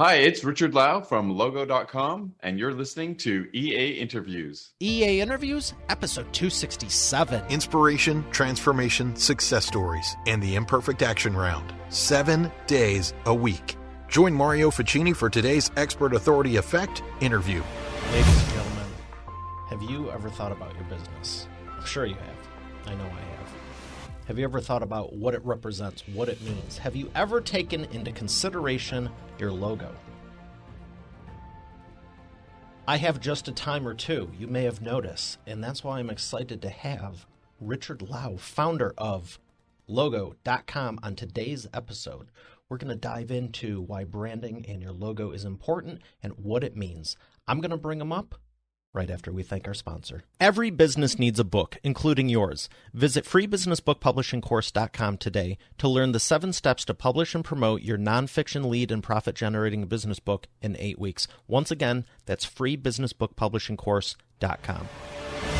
Hi, it's Richard Lau from Logo.com, and you're listening to EA Interviews. EA Interviews, episode 267. Inspiration, transformation, success stories, and the Imperfect Action Round. 7 days a week. Join Mario Ficini for today's Expert Authority Effect interview. Ladies and gentlemen, have you ever thought about your business? I'm sure you have. I know I have. Have you ever thought about what it represents, what it means? Have you ever taken into consideration your logo? I have just a time or two, you may have noticed, and that's why I'm excited to have Richard Lau, founder of Logo.com, on today's episode. We're going to dive into why branding and your logo is important and what it means. I'm going to bring him up right after we thank our sponsor. Every business needs a book, including yours. Visit freebusinessbookpublishingcourse.com today to learn the 7 steps to publish and promote your nonfiction lead and profit-generating business book in 8 weeks. Once again, that's freebusinessbookpublishingcourse.com.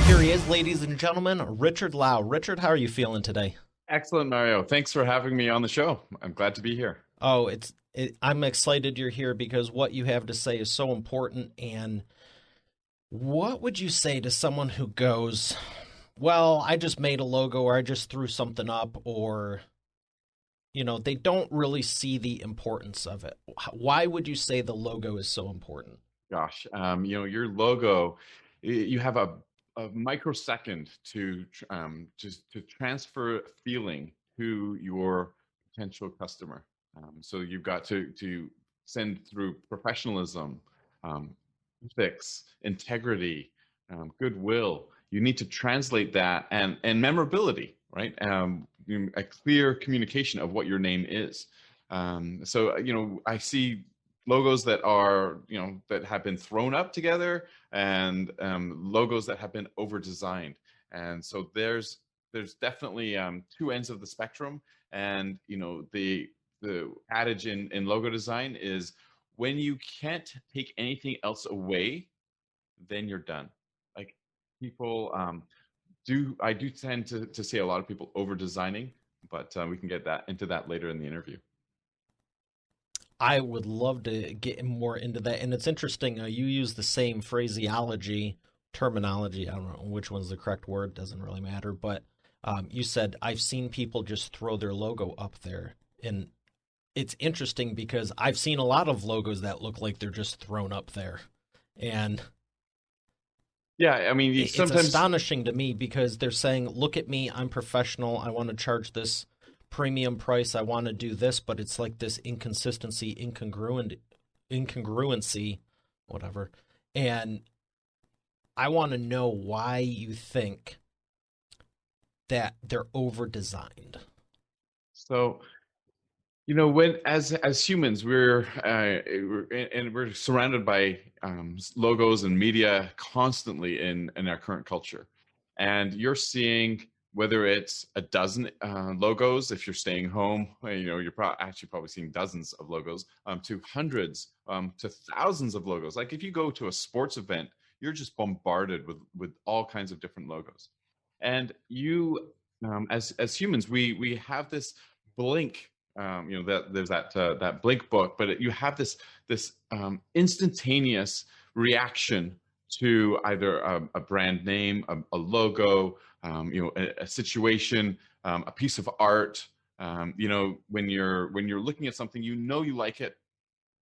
Here he is, ladies and gentlemen, Richard Lau. Richard, how are you feeling today? Excellent, Mario. Thanks for having me on the show. I'm glad to be here. Oh, I'm excited you're here because what you have to say is so important. And what would you say to someone who goes, well, I just made a logo, or I just threw something up, or, they don't really see the importance of it? Why would you say the logo is so important? Gosh, your logo, you have a microsecond to just to transfer feeling to your potential customer. So you've got to send through professionalism, ethics, integrity, goodwill. You need to translate that and memorability, right? A clear communication of what your name is. So I see logos that are, that have been thrown up together, and logos that have been over designed. And so there's definitely 2 ends of the spectrum. And the adage in logo design is, when you can't take anything else away, then you're done. Like, people I do tend to see a lot of people over designing, but we can get into that later in the interview. I would love to get more into that. And it's interesting, you use the same terminology. I don't know which one's the correct word, doesn't really matter. But you said, I've seen people just throw their logo up there. And it's interesting because I've seen a lot of logos that look like they're just thrown up there. And yeah, I mean, it's astonishing to me because they're saying, look at me, I'm professional. I want to charge this premium price. I want to do this, but it's like this inconsistency, incongruency, whatever. And I want to know why you think that they're over designed. So, when as humans, we're surrounded by logos and media constantly in our current culture, and you're seeing, whether it's a dozen logos, if you're staying home, you're probably seeing dozens of logos, to hundreds, to thousands of logos. Like, if you go to a sports event, you're just bombarded with all kinds of different logos. And you, as humans, we have this blink. That there's that blink book, but you have this instantaneous reaction to either a brand name, a logo, a situation, a piece of art. When you're looking at something, you like it,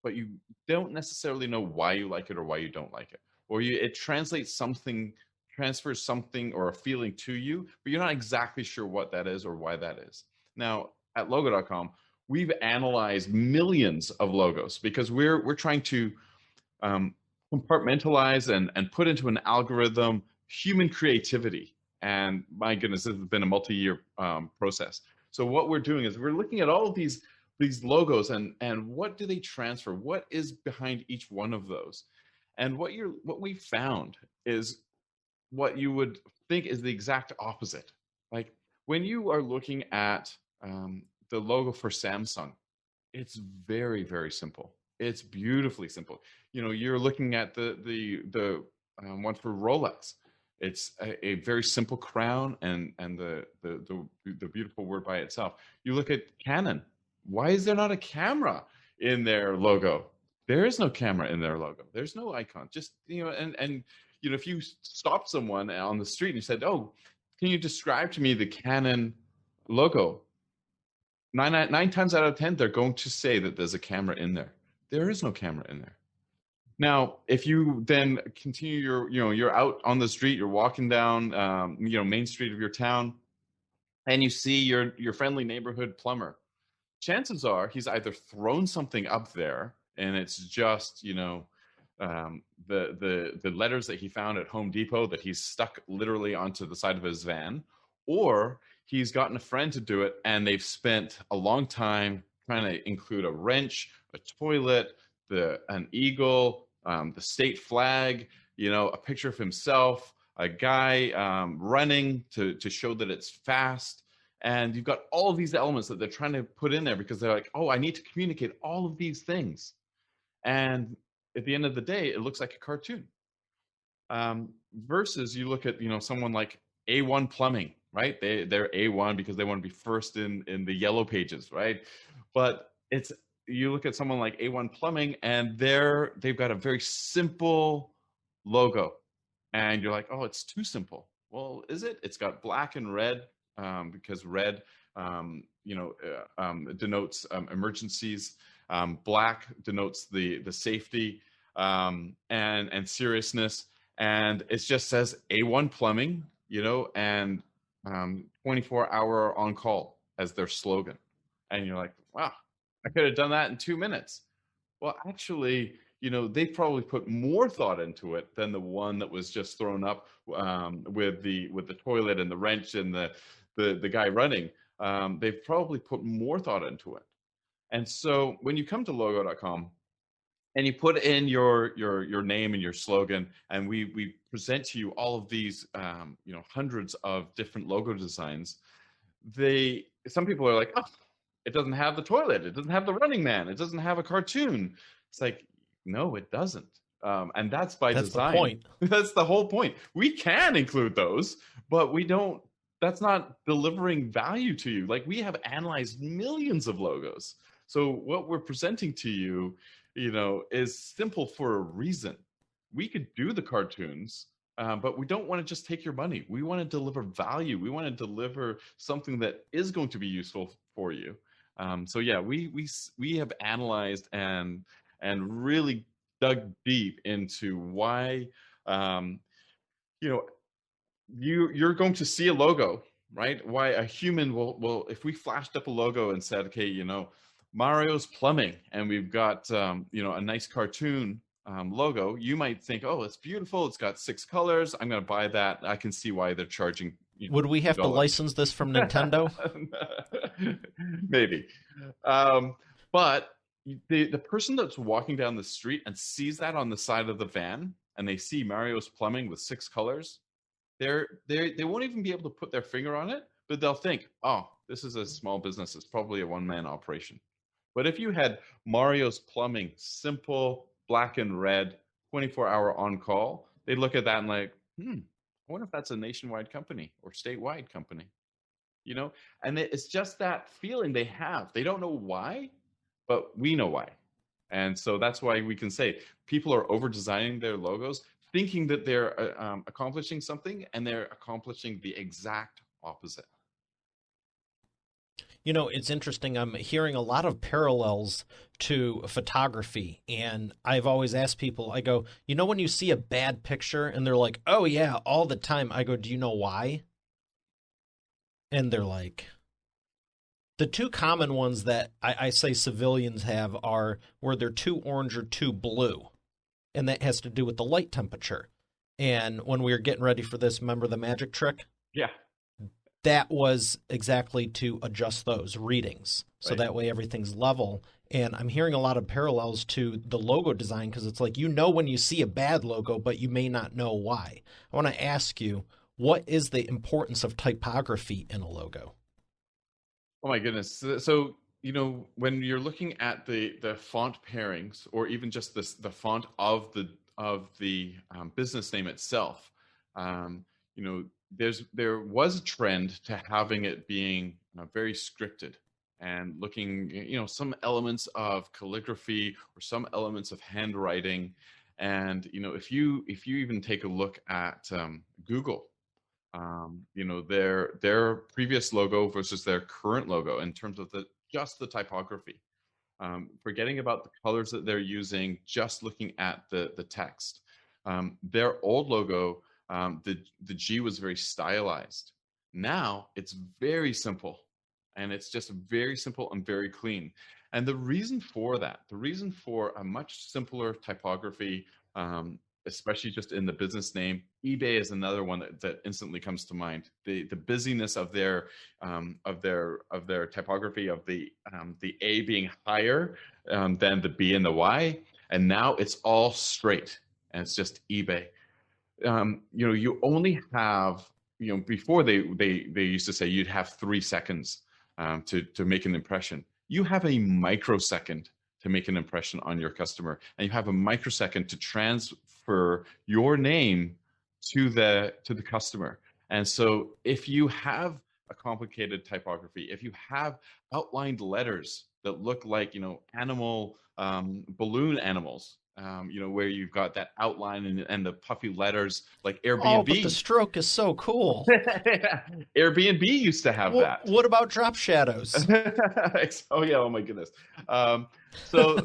but you don't necessarily know why you like it or why you don't like it, or it transfers something or a feeling to you, but you're not exactly sure what that is or why that is. Now, at Logo.com, we've analyzed millions of logos because we're trying to compartmentalize and put into an algorithm human creativity. And my goodness, this has been a multi-year process. So what we're doing is we're looking at all of these logos and what do they transfer? What is behind each one of those? And what we found is what you would think is the exact opposite. Like, when you are looking at the logo for Samsung, it's very, very simple. It's beautifully simple. You're looking at the one for Rolex. It's a very simple crown and the beautiful word by itself. You look at Canon. Why is there not a camera in their logo? There is no camera in their logo. There's no icon. Just, and if you stopped someone on the street and you said, "Oh, can you describe to me the Canon logo?" Nine times out of 10, they're going to say that there's a camera in there. There is no camera in there. Now, if you then continue you're out on the street, you're walking down, Main Street of your town, and you see your friendly neighborhood plumber. Chances are he's either thrown something up there, and it's just the letters that he found at Home Depot that he's stuck literally onto the side of his van, or he's gotten a friend to do it, and they've spent a long time trying to include a wrench, a toilet, an eagle, the state flag, a picture of himself, a guy running to show that it's fast. And you've got all of these elements that they're trying to put in there because they're like, oh, I need to communicate all of these things. And at the end of the day, it looks like a cartoon. Versus you look at, someone like A1 Plumbing, right? They're A1 because they want to be first in the yellow pages, right? But you look at someone like A1 Plumbing, and they've got a very simple logo. And you're like, oh, it's too simple. Well, is it? It's got black and red, because red, denotes emergencies. Black denotes the safety and seriousness, and it just says A1 Plumbing, and 24-hour on call as their slogan. And you're like, wow, I could have done that in 2 minutes. Well, actually, they probably put more thought into it than the one that was just thrown up with the toilet and the wrench and the guy running. They've probably put more thought into it. And so when you come to logo.com and you put in your name and your slogan, and we present to you all of these hundreds of different logo designs, some people are like, oh, it doesn't have the toilet, it doesn't have the running man, it doesn't have a cartoon. It's like, no, it doesn't. And that's by design. The point. That's the whole point. We can include those, but we don't. That's not delivering value to you. Like, we have analyzed millions of logos. So what we're presenting to you, is simple for a reason. We could do the cartoons, but we don't want to just take your money. We want to deliver value. We want to deliver something that is going to be useful for you. So yeah, we have analyzed and really dug deep into why you're going to see a logo, right? Why a human will if we flashed up a logo and said, okay, Mario's Plumbing, and we've got a nice cartoon logo, you might think, oh, it's beautiful, it's got 6 colors, I'm going to buy that. I can see why they're charging. Would we have to license this from Nintendo? Maybe. But the person that's walking down the street and sees that on the side of the van, and they see Mario's Plumbing with 6 colors, they won't even be able to put their finger on it, but they'll think, oh, this is a small business. It's probably a one-man operation. But if you had Mario's Plumbing, simple, black and red, 24-hour on-call, they'd look at that and like, I wonder if that's a nationwide company or statewide company, And it's just that feeling they have. They don't know why, but we know why. And so that's why we can say people are over-designing their logos, thinking that they're accomplishing something, and they're accomplishing the exact opposite. It's interesting. I'm hearing a lot of parallels to photography, and I've always asked people, I go, when you see a bad picture and they're like, oh yeah, all the time. I go, do you know why? And they're like, the 2 common ones that I say civilians have are where they're too orange or too blue. And that has to do with the light temperature. And when we were getting ready for this, remember the magic trick? Yeah. That was exactly to adjust those readings. So that way everything's level. And I'm hearing a lot of parallels to the logo design, because it's like, when you see a bad logo, but you may not know why. I want to ask you, what is the importance of typography in a logo? Oh my goodness. So, when you're looking at the font pairings, or even just the font of the business name itself, there was a trend to having it being very scripted. and looking, some elements of calligraphy or some elements of handwriting. And if you even take a look at Google, their previous logo versus their current logo in terms of just the typography, forgetting about the colors that they're using, just looking at the text. Their old logo, the G was very stylized. Now it's very simple, and it's just very simple and very clean. And the reason for that, the reason for a much simpler typography, especially just in the business name, eBay is another one that instantly comes to mind. The busyness of their typography, of the A being higher than the B and the Y, and now it's all straight, and it's just eBay. You only have, before they used to say you'd have 3 seconds to make an impression. You have a microsecond to make an impression on your customer, and you have a microsecond to transfer your name to the customer. And so if you have a complicated typography, if you have outlined letters that look like animal balloon animals, where you've got that outline and the puffy letters like Airbnb. Oh, but the stroke is so cool. Airbnb used to have that. What about drop shadows? Oh yeah, oh my goodness. So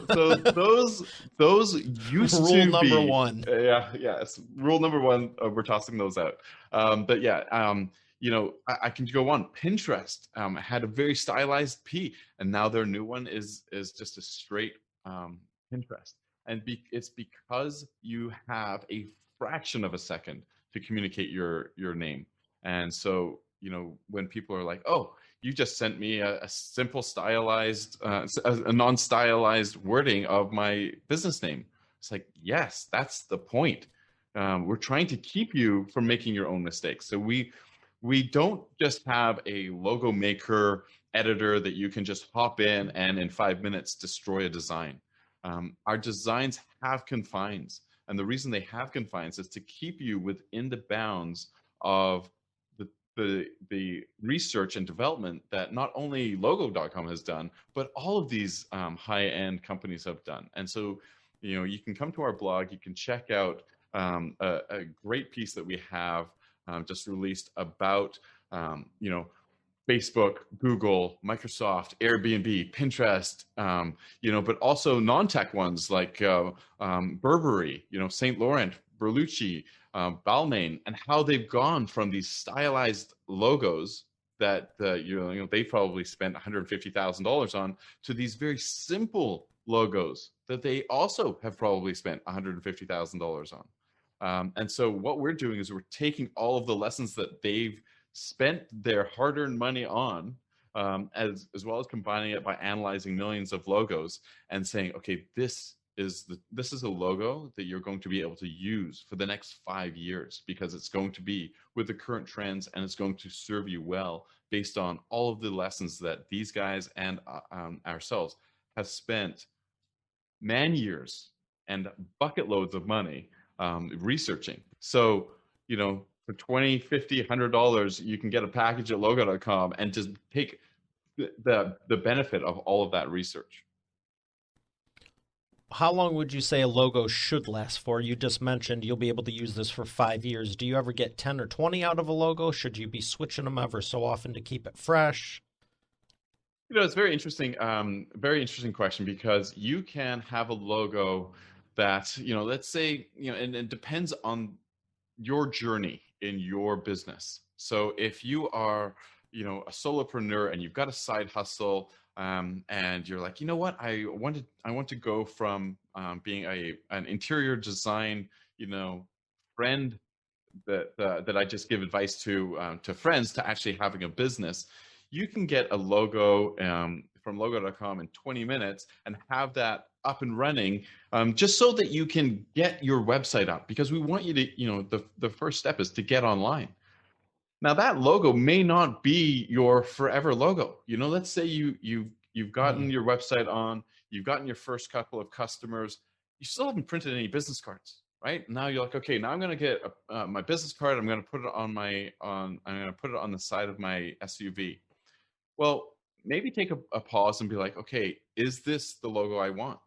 those used to be rule number one. Yes, rule number one. We're tossing those out. But yeah, I can go on. Pinterest had a very stylized P, and now their new one is just a straight Pinterest. And it's because you have a fraction of a second to communicate your name. And so, when people are like, oh, you just sent me a simple stylized, a non-stylized wording of my business name. It's like, yes, that's the point. We're trying to keep you from making your own mistakes. So we don't just have a logo maker editor that you can just hop in and in 5 minutes destroy a design. Our designs have confines, and the reason they have confines is to keep you within the bounds of the research and development that not only Logo.com has done, but all of these high-end companies have done. And so, you can come to our blog, you can check out a great piece that we have just released about, Facebook, Google, Microsoft, Airbnb, Pinterest, but also non-tech ones like Burberry, St. Laurent, Berlucci, Balmain, and how they've gone from these stylized logos that they probably spent $150,000 on to these very simple logos that they also have probably spent $150,000 on. And so what we're doing is we're taking all of the lessons that they've spent their hard-earned money on, as well as combining it by analyzing millions of logos and saying, okay, this is a logo that you're going to be able to use for the next 5 years, because it's going to be with the current trends and it's going to serve you well based on all of the lessons that these guys and ourselves have spent man years and bucket loads of money researching. So, for $20, $50, $100, you can get a package at Logo.com and just take the benefit of all of that research. How long would you say a logo should last for? You just mentioned you'll be able to use this for 5 years. Do you ever get 10 or 20 out of a logo? Should you be switching them ever so often to keep it fresh? It's very interesting question, because you can have a logo that, let's say, and it depends on your journey in your business. So if you are, a solopreneur and you've got a side hustle, and you're like, what, I want to go from being an interior design, friend that I just give advice to friends, to actually having a business. You can get a logo from Logo.com in 20 minutes and have that up and running, just so that you can get your website up, because we want you to, the first step is to get online. Now that logo may not be your forever logo. Let's say you've gotten your website on, you've gotten your first couple of customers, you still haven't printed any business cards, right? Now you're like, okay, now I'm going to get my business card. I'm going to put it on I'm going to put it on the side of my SUV. Well, maybe take a pause and be like, okay, is this the logo I want?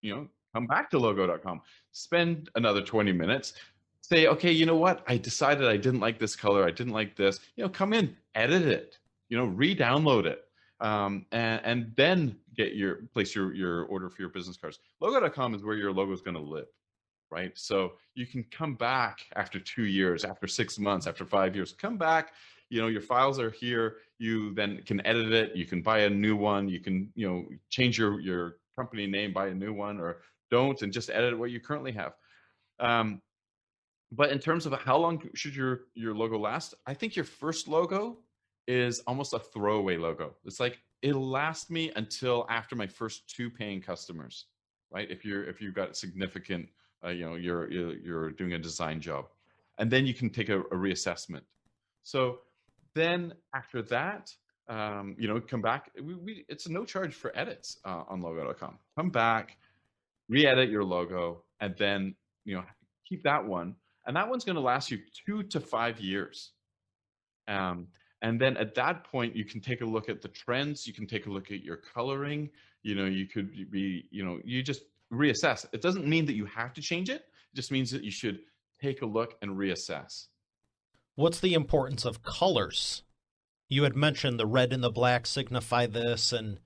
Come back to logo.com, spend another 20 minutes, say, okay, you know what? I decided I didn't like this color. I didn't like this. Come in, edit it, re-download it. And then place your order for your business cards. Logo.com is where your logo is going to live, right? So you can come back after 2 years, after 6 months, after 5 years, come back, your files are here. You then can edit it. You can buy a new one. You can, change your company name, buy a new one, or don't, and just edit what you currently have. But in terms of how long should your logo last, I think your first logo is almost a throwaway logo. It's like, it'll last me until after my first 2 paying customers, right? If you've got significant, you're doing a design job, and then you can take a reassessment. So then after that, come back. It's a no charge for edits on logo.com. Come back, re-edit your logo, and then keep that one, and that one's going to last you 2 to 5 years. And then at that point, you can take a look at the trends. You can take a look at your coloring. You could be, you just reassess. It doesn't mean that you have to change it. It just means that you should take a look and reassess. What's the importance of colors? You had mentioned the red and the black signify this, and,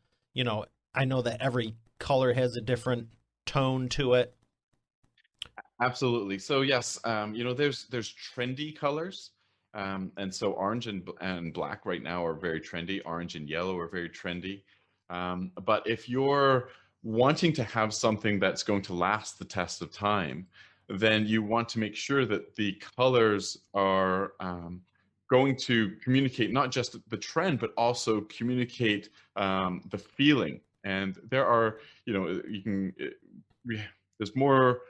I know that every color has a different tone to it. Absolutely. So yes, there's trendy colors. And so orange and black right now are very trendy. Orange and yellow are very trendy. But if you're wanting to have something that's going to last the test of time, then you want to make sure that the colors are going to communicate not just the trend, but also communicate the feeling. And there are, there's more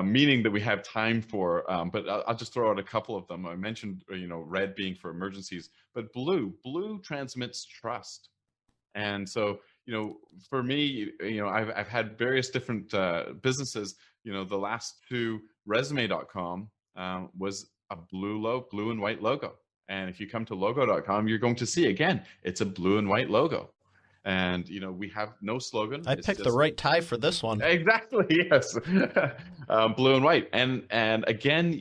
meaning that we have time for, but I'll just throw out a couple of them. I mentioned, red being for emergencies, but blue transmits trust. And so, for me, I've had various different businesses. The last 2, resume.com was a blue and white logo. And if you come to logo.com, you're going to see, again, it's a blue and white logo. And, we have no slogan. I picked the right tie for this one. Exactly. Yes. Blue and white. And again,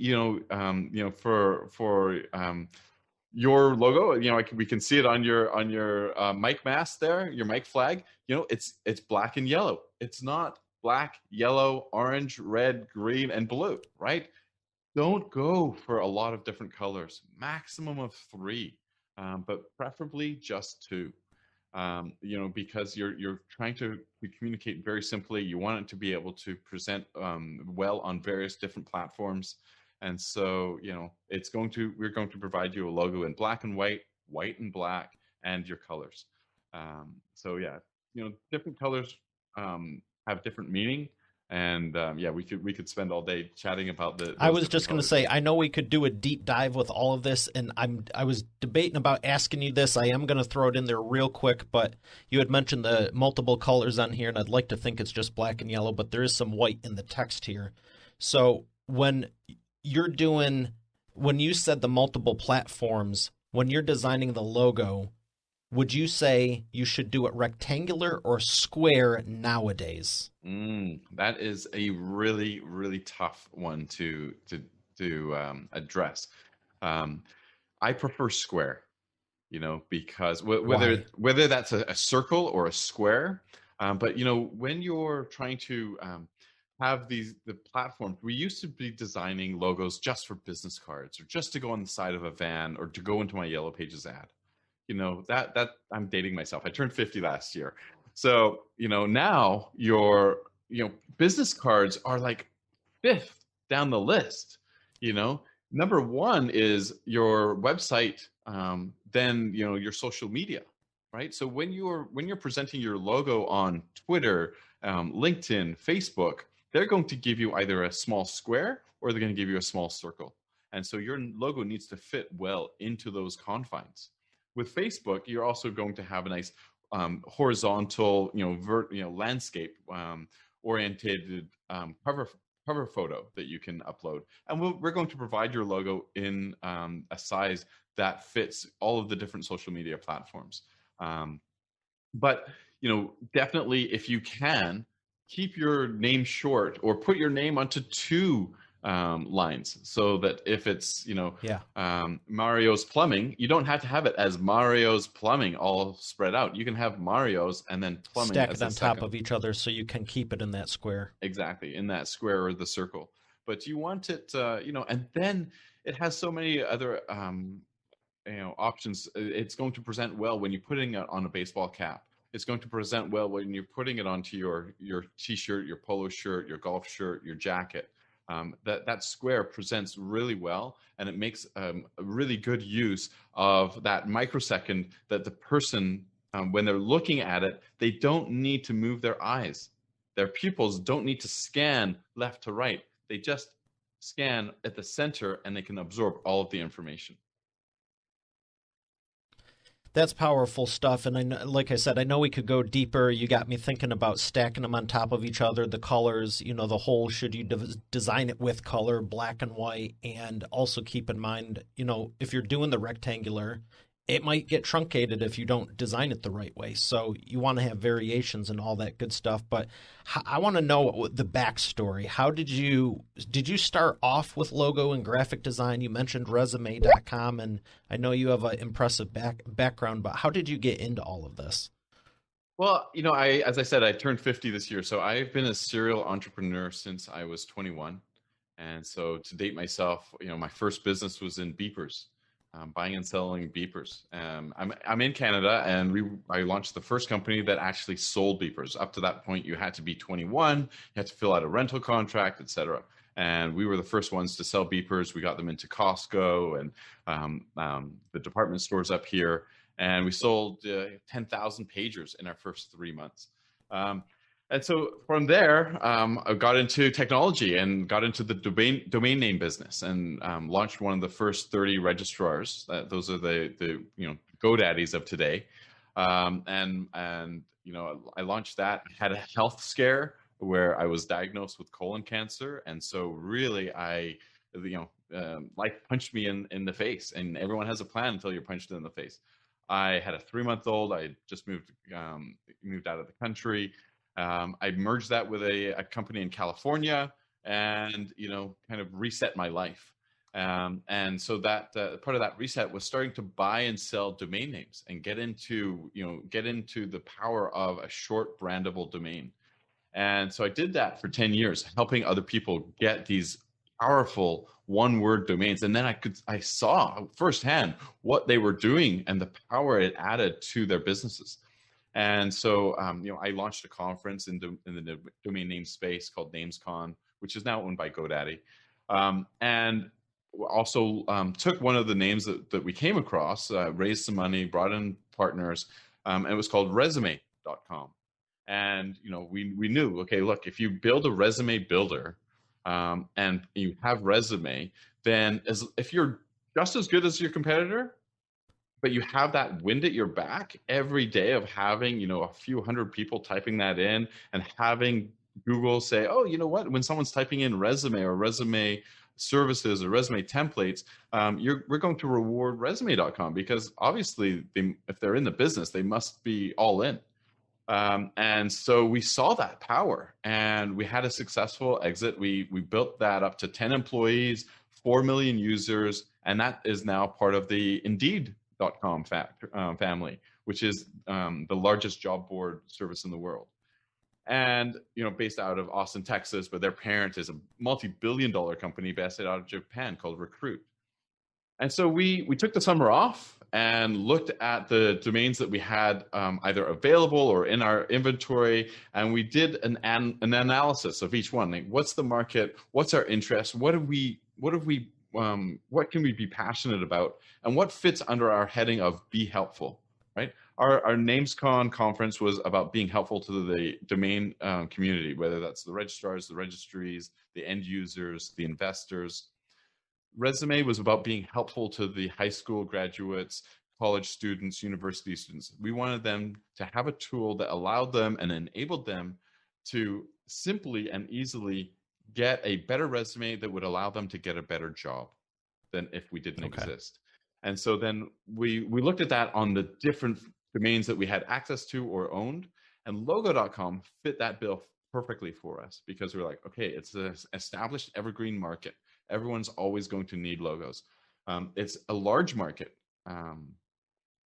for your logo, we can see it on your mic mast there, your mic flag. It's black and yellow. It's not black, yellow, orange, red, green, and blue, right? Don't go for a lot of different colors. Maximum of 3, but preferably just 2. Because you're trying to communicate very simply. You want it to be able to present well on various different platforms. And so, we're going to provide you a logo in black and white, white and black, and your colors. So yeah, different colors have different meaning. And we could spend all day chatting about the. I was just going to say, I know we could do a deep dive with all of this, and I was debating about asking you this. I am going to throw it in there real quick, but you had mentioned the multiple colors on here, and I'd like to think it's just black and yellow, but there is some white in the text here. So when you said the multiple platforms, when you're designing the logo, would you say you should do it rectangular or square nowadays? That is a really, really tough one to address. I prefer square, because whether that's a circle or a square, but when you're trying to have the platforms, we used to be designing logos just for business cards, or just to go on the side of a van, or to go into my Yellow Pages ad. That I'm dating myself. I turned 50 last year. So, now your, business cards are like 5th down the list. Number 1 is your website, then, your social media, right? So when you're presenting your logo on Twitter, LinkedIn, Facebook, they're going to give you either a small square or they're going to give you a small circle. And so your logo needs to fit well into those confines. With Facebook, you're also going to have a nice horizontal, landscape oriented cover photo that you can upload. And we're going to provide your logo in a size that fits all of the different social media platforms. But definitely, if you can, keep your name short or put your name onto two lines, so that if it's Yeah. Mario's Plumbing, you don't have to have it as Mario's Plumbing all spread out. You can have Mario's and then Plumbing Stack as it the on top second. of each other so you can keep it in that square. Exactly, in that square or the circle. But you want it, and then it has so many other options. It's going to present well when you're putting it on a baseball cap. It's going to present well when you're putting it onto your t-shirt, your polo shirt, your golf shirt, your jacket. That square presents really well, and it makes a really good use of that microsecond that the person, when they're looking at it, they don't need to move their eyes. Their pupils don't need to scan left to right. They just scan at the center, and they can absorb all of the information. That's powerful stuff, and I know, like I said, I know we could go deeper. You got me thinking about stacking them on top of each other, the colors, the whole, should you design it with color, black and white, and also keep in mind, if you're doing the rectangular, it might get truncated if you don't design it the right way. So you want to have variations and all that good stuff. But I want to know the backstory. How did you start off with logo and graphic design? You mentioned resume.com, and I know you have an impressive background, but how did you get into all of this? Well, as I said, I turned 50 this year, so I've been a serial entrepreneur since I was 21. And so to date myself, my first business was in beepers, buying and selling beepers. I'm in Canada, and I launched the first company that actually sold beepers. Up to that point, you had to be 21, you had to fill out a rental contract, etc. And we were the first ones to sell beepers. We got them into Costco and the department stores up here, and we sold 10,000 pagers in our first 3 months. And so from there, I got into technology and got into the domain name business, and launched one of the first 30 registrars. Those are the GoDaddies of today. And I launched that. Had a health scare where I was diagnosed with colon cancer, and so really life punched me in the face. And everyone has a plan until you're punched in the face. I had a 3-month-old. I just moved out of the country. I merged that with a company in California, and kind of reset my life. And so that part of that reset was starting to buy and sell domain names and get into the power of a short brandable domain. And so I did that for 10 years, helping other people get these powerful one-word domains. And then I saw firsthand what they were doing and the power it added to their businesses. And so, I launched a conference in the domain name space called NamesCon, which is now owned by GoDaddy. And also took one of the names that we came across, raised some money, brought in partners, and it was called resume.com. And, we knew, okay, look, if you build a resume builder and you have resume, then if you're just as good as your competitor, but you have that wind at your back every day of having, a few hundred people typing that in, and having Google say, oh, you know what, when someone's typing in resume or resume services or resume templates, we're going to reward resume.com, because obviously if they're in the business, they must be all in. And so we saw that power, and we had a successful exit. We built that up to 10 employees, 4 million users, and that is now part of the Indeed.com family, which is the largest job board service in the world. And based out of Austin, Texas, but their parent is a multi-billion-dollar company based out of Japan called Recruit. And so we took the summer off and looked at the domains that we had either available or in our inventory, and we did an analysis of each one. Like, what's the market? What's our interest? What can we be passionate about, and what fits under our heading of be helpful, right? Our NamesCon conference was about being helpful to the domain community, whether that's the registrars, the registries, the end users, the investors. Resume was about being helpful to the high school graduates, college students, university students. We wanted them to have a tool that allowed them and enabled them to simply and easily get a better resume that would allow them to get a better job than if we didn't exist. And so then we looked at that on the different domains that we had access to or owned. And logo.com fit that bill perfectly for us because we're like, okay, it's an established evergreen market. Everyone's always going to need logos. It's a large market.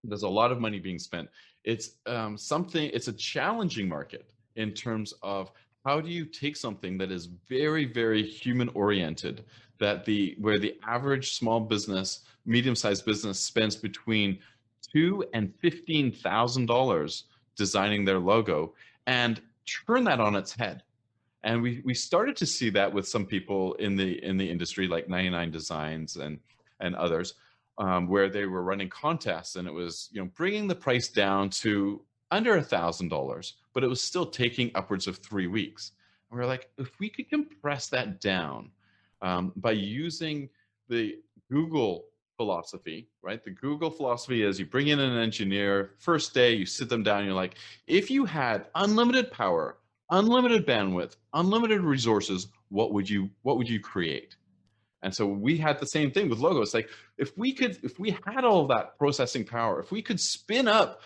There's a lot of money being spent. It's it's a challenging market in terms of how do you take something that is very, very human oriented, where the average small business, medium-sized business spends between $2,000 and $15,000 designing their logo, and turn that on its head. And we started to see that with some people in the industry, like 99 Designs and others, where they were running contests, and it was bringing the price down to under $1,000, but it was still taking upwards of 3 weeks. And we were like, if we could compress that down by using the Google philosophy, right? The Google philosophy is you bring in an engineer, first day, you sit them down, and you're like, if you had unlimited power, unlimited bandwidth, unlimited resources, what would you create? And so we had the same thing with logos. Like if we had all of that processing power, if we could spin up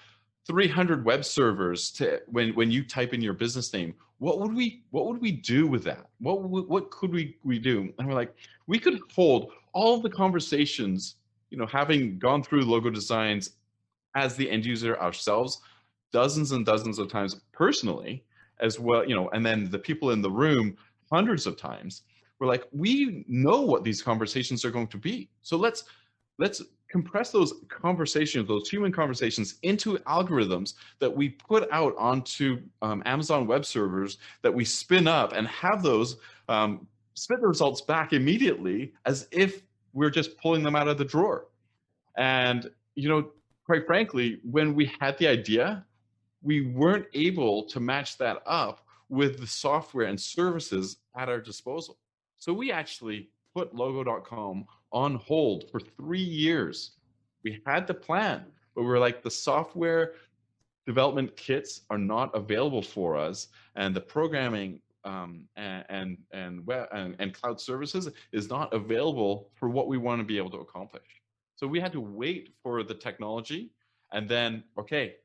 300 web servers to when you type in your business name, what would we do with that? What could we do? And we're like, we could hold all of the conversations, having gone through logo designs as the end user ourselves, dozens and dozens of times personally as well, and then the people in the room hundreds of times. We're like, we know what these conversations are going to be. So let's compress those conversations, those human conversations, into algorithms that we put out onto Amazon web servers that we spin up and have those spit the results back immediately as if we're just pulling them out of the drawer. And, quite frankly, when we had the idea, we weren't able to match that up with the software and services at our disposal. So we actually put logo.com on hold for 3 years. We had the plan, but we were like, the software development kits are not available for us, and the programming and cloud services is not available for what we want to be able to accomplish. So we had to wait for the technology, and then, okay,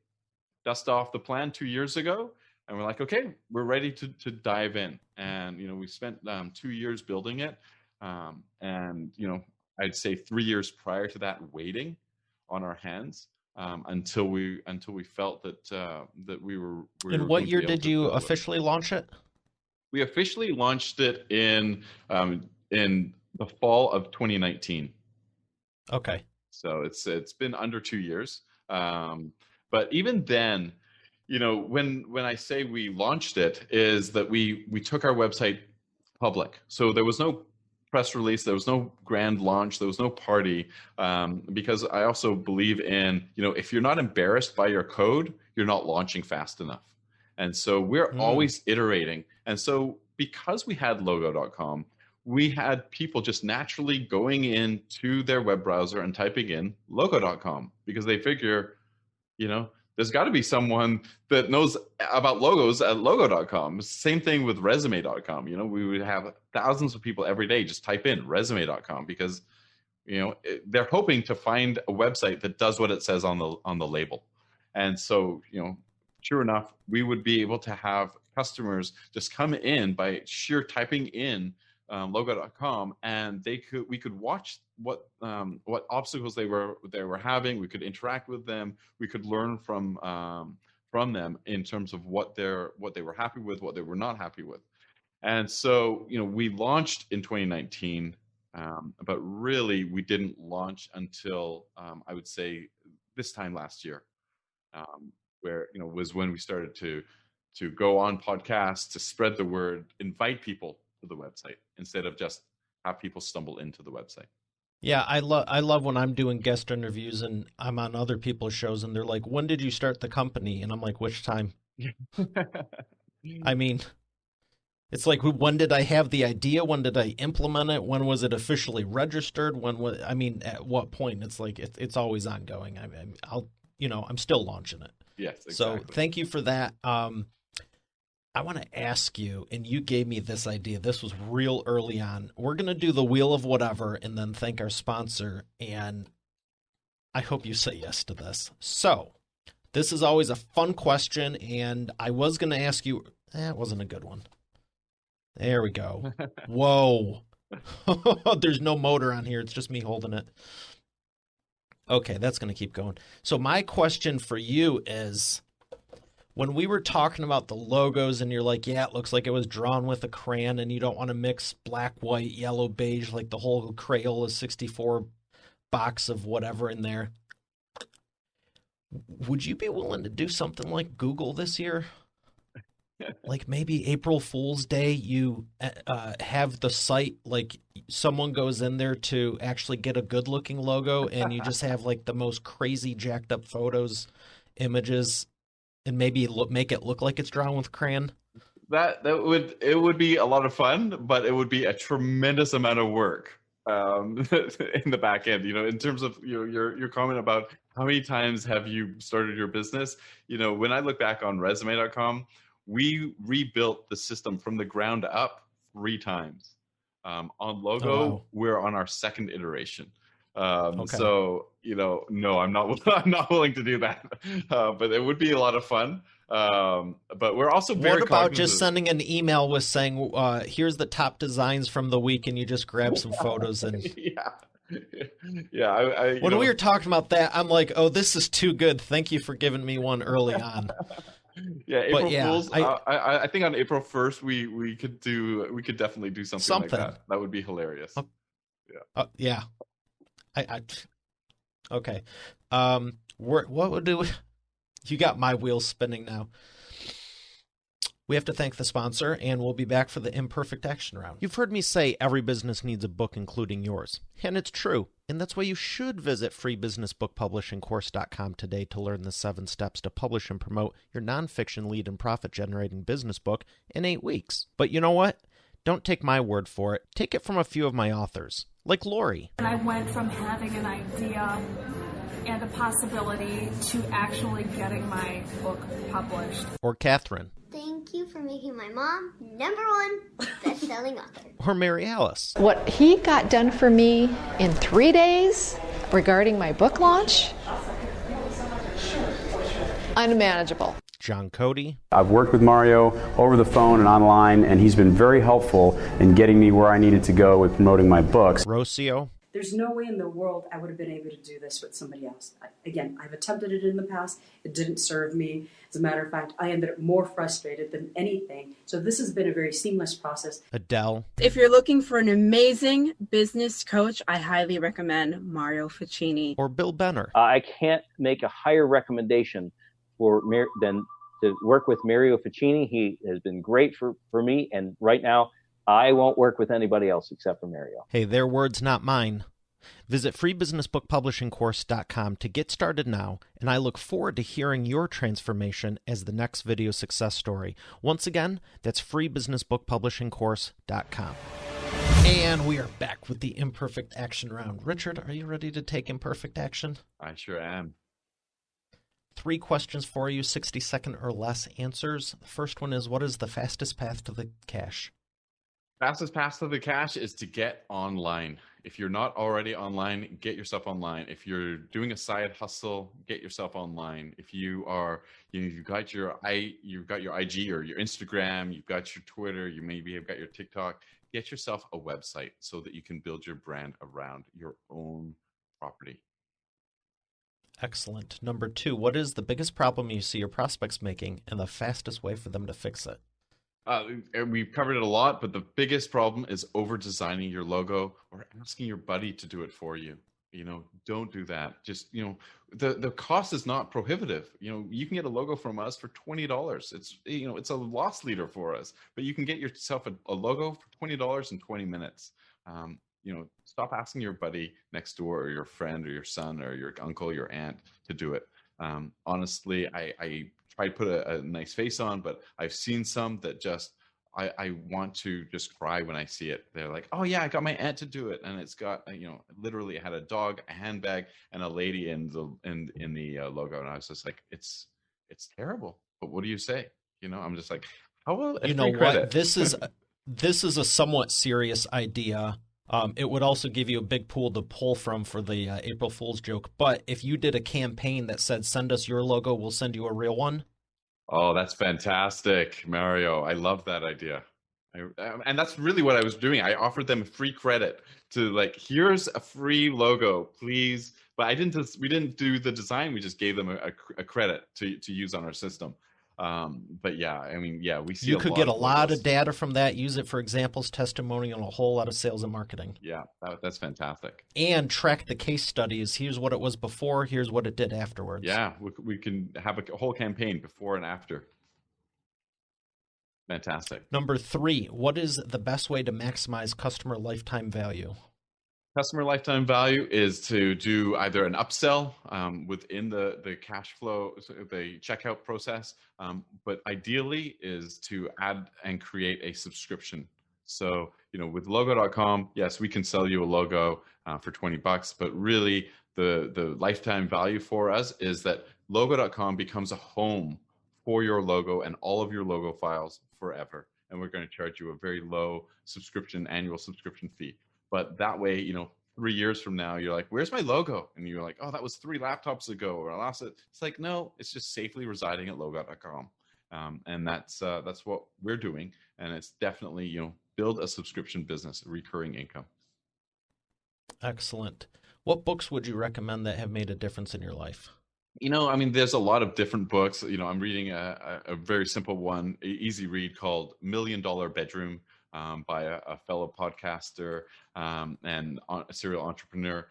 dust off the plan 2 years ago. And we're like, okay, we're ready to dive in. And, we spent 2 years building it. And, I'd say 3 years prior to that, waiting on our hands until we felt that we were. In what year did you officially launch it? We officially launched it in the fall of 2019. Okay. So it's been under 2 years. But even then, when I say we launched it, is that we took our website public. So there was no press release, there was no grand launch, there was no party, because I also believe in, if you're not embarrassed by your code, you're not launching fast enough. And so we're always iterating. And so because we had logo.com, we had people just naturally going into their web browser and typing in logo.com because they figure, there's got to be someone that knows about logos at logo.com. Same thing with resume.com. We would have thousands of people every day just type in resume.com because, they're hoping to find a website that does what it says on the label. And so, sure enough, we would be able to have customers just come in by sheer typing in logo.com, and we could watch what obstacles they were having. We could interact with them. We could learn from them in terms of what they were happy with, what they were not happy with. And so, we launched in 2019, but really we didn't launch until I would say this time last year, where was when we started to go on podcasts, to spread the word, invite people to the website instead of just have people stumble into the website. Yeah, I love when I'm doing guest interviews and I'm on other people's shows and they're like, "When did you start the company?" And I'm like, "Which time?" I mean, it's like, when did I have the idea? When did I implement it? When was it officially registered? At what point? It's like it's always ongoing. I'm still launching it. Yes, exactly. So thank you for that. I want to ask you, and you gave me this idea. This was real early on. We're going to do the wheel of whatever and then thank our sponsor. And I hope you say yes to this. So This is always a fun question, and I was going to ask you. That wasn't a good one. There we go. Whoa. There's no motor on here. It's just me holding it. Okay, that's going to keep going. So my question for you is, when we were talking about the logos and you're like, yeah, it looks like it was drawn with a crayon and you don't want to mix black, white, yellow, beige, like the whole Crayola 64 box of whatever in there. Would you be willing to do something like Google this year? Like maybe April Fool's Day, you have the site, like someone goes in there to actually get a good looking logo and you just have like the most crazy jacked up photos, images, and maybe make it look like it's drawn with crayon? It would be a lot of fun, but it would be a tremendous amount of work in the back end. In terms of your comment about how many times have you started your business? When I look back on resume.com, we rebuilt the system from the ground up 3 times. On logo, Oh, wow. we're on our second iteration. Okay. So, no, I'm not willing to do that. But it would be a lot of fun. But we're also very What about cognizant. just sending an email with saying, here's the top designs from the week, and you just grab some photos and... Yeah. When we were talking about that, I'm like, oh, this is too good. Thank you for giving me one early on. Yeah, April Fools. I think on April 1st we could definitely do something like that. That would be hilarious. Yeah. Okay. What would do? You got my wheels spinning now. We have to thank the sponsor, and we'll be back for the imperfect action round. You've heard me say every business needs a book, including yours. And it's true. And that's why you should visit freebusinessbookpublishingcourse.com today to learn the 7 steps to publish and promote your nonfiction lead and profit-generating business book in 8 weeks. But you know what? Don't take my word for it. Take it from a few of my authors, like Lori. And I went from having an idea and a possibility to actually getting my book published. Or Catherine. Thank you for making my mom #1 best-selling author. Or Mary Alice. What he got done for me in 3 days regarding my book launch, unmanageable. John Cody. I've worked with Mario over the phone and online, and he's been very helpful in getting me where I needed to go with promoting my books. Rocio. There's no way in the world I would have been able to do this with somebody else. I've attempted it in the past. It didn't serve me. As a matter of fact, I ended up more frustrated than anything. So this has been a very seamless process. Adele. If you're looking for an amazing business coach, I highly recommend Mario Ficini. Or Bill Benner. I can't make a higher recommendation than to work with Mario Ficini. He has been great for me, and right now I won't work with anybody else except for Mario. Hey, their words, not mine. Visit freebusinessbookpublishingcourse.com to get started now, and I look forward to hearing your transformation as the next video success story. Once again, that's freebusinessbookpublishingcourse.com. And we are back with the imperfect action round. Richard, are you ready to take imperfect action? I sure am. 3 questions for you, 60-second or less answers. The first one is, what is the fastest path to the cash? Fastest path to the cash is to get online. If you're not already online, get yourself online. If you're doing a side hustle, get yourself online. If you are, you've got your IG or your Instagram, you've got your Twitter, you maybe have got your TikTok, get yourself a website so that you can build your brand around your own property. Excellent. Number 2, what is the biggest problem you see your prospects making and the fastest way for them to fix it? We've covered it a lot, but the biggest problem is over-designing your logo or asking your buddy to do it for you. Don't do that. Just, the cost is not prohibitive. You can get a logo from us for $20. It's a loss leader for us, but you can get yourself a logo for $20 in 20 minutes. Stop asking your buddy next door or your friend or your son or your uncle, your aunt to do it. Honestly, I try to put a nice face on, but I've seen some that just, I want to just cry when I see it. They're like, oh yeah, I got my aunt to do it. And it's got, literally it had a dog, a handbag, and a lady in the logo. And I was just like, it's terrible. But what do you say? I'm just like, how will you know what? This is a somewhat serious idea. It would also give you a big pool to pull from for the April Fool's joke. But if you did a campaign that said, send us your logo, we'll send you a real one. Oh, that's fantastic, Mario. I love that idea. And that's really what I was doing. I offered them free credit to like, here's a free logo, please. But we didn't do the design. We just gave them a credit to use on our system. But yeah, I mean, yeah, we see you could get a lot logos. of data from that, use it for examples, testimonial, and a whole lot of sales and marketing. Yeah, that's fantastic. And track the case studies. Here's what it was before, here's what it did afterwards. Yeah, we can have a whole campaign before and after. Fantastic. Number 3, what is the best way to maximize customer lifetime value? Customer lifetime value is to do either an upsell within the cash flow, the checkout process, but ideally is to add and create a subscription. So, with logo.com, yes, we can sell you a logo for $20, but really the lifetime value for us is that logo.com becomes a home for your logo and all of your logo files forever. And we're going to charge you a very low annual subscription fee. But that way, 3 years from now, you're like, where's my logo? And you're like, oh, that was 3 laptops ago, or I lost it. It's like, no, it's just safely residing at logo.com. And that's what we're doing. And it's definitely, build a subscription business, recurring income. Excellent. What books would you recommend that have made a difference in your life? There's a lot of different books. I'm reading a very simple one, easy read called $1 Million Bedroom by a fellow podcaster and a serial entrepreneur.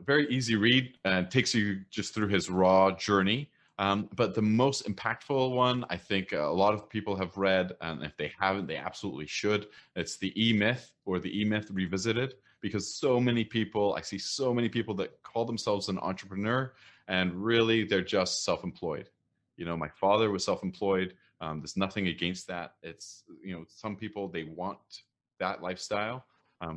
Very easy read and takes you just through his raw journey. But the most impactful one, I think a lot of people have read, and if they haven't, they absolutely should. It's the E-Myth, or the E-Myth Revisited, because I see so many people that call themselves an entrepreneur, and really they're just self-employed. My father was self-employed. There's nothing against that. It's, some people, they want that lifestyle,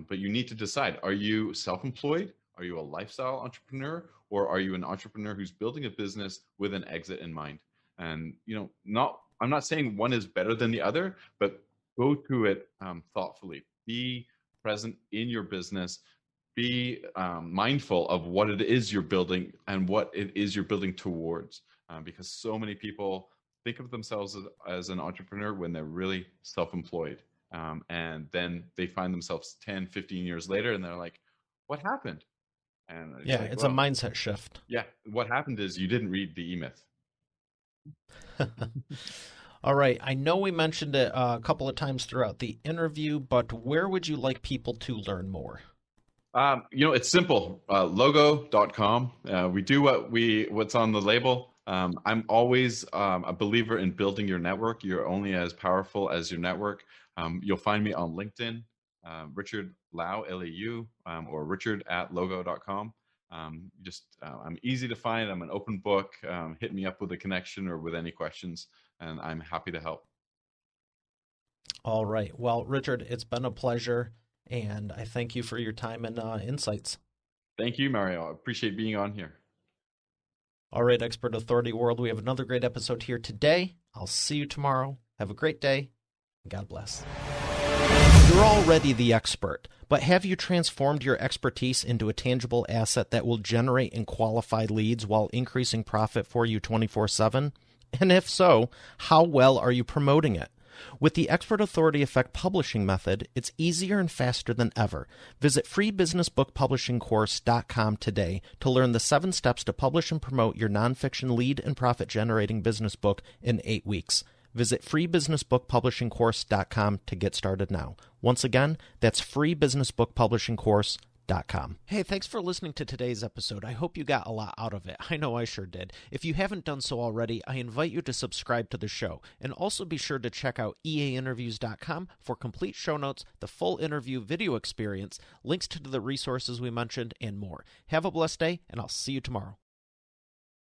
but you need to decide, are you self-employed? Are you a lifestyle entrepreneur? Or are you an entrepreneur who's building a business with an exit in mind? And, I'm not saying one is better than the other, but go to it thoughtfully. Be present in your business. Be mindful of what it is you're building and what it is you're building towards. Because so many people think of themselves as an entrepreneur when they're really self-employed. And then they find themselves 10, 15 years later, and they're like, what happened? And it's a mindset shift. Yeah. What happened is you didn't read the E-Myth. All right. I know we mentioned it a couple of times throughout the interview, but where would you like people to learn more? It's simple. Logo.com. We do what's on the label. I'm always a believer in building your network. You're only as powerful as your network. You'll find me on LinkedIn, Richard Lau, L-A-U, or richard@logo.com. I'm easy to find. I'm an open book. Hit me up with a connection or with any questions, and I'm happy to help. All right. Well, Richard, it's been a pleasure, and I thank you for your time and insights. Thank you, Mario. I appreciate being on here. All right, Expert Authority World, we have another great episode here today. I'll see you tomorrow. Have a great day. God bless. You're already the expert, but have you transformed your expertise into a tangible asset that will generate and qualify leads while increasing profit for you 24/7? And if so, how well are you promoting it? With the Expert Authority Effect publishing method, it's easier and faster than ever. Visit freebusinessbookpublishingcourse.com today to learn the 7 steps to publish and promote your nonfiction lead and profit-generating business book in 8 weeks. Visit freebusinessbookpublishingcourse.com to get started now. Once again, that's freebusinessbookpublishingcourse.com. Hey, thanks for listening to today's episode. I hope you got a lot out of it. I know I sure did. If you haven't done so already, I invite you to subscribe to the show. And also be sure to check out eainterviews.com for complete show notes, the full interview video experience, links to the resources we mentioned, and more. Have a blessed day, and I'll see you tomorrow.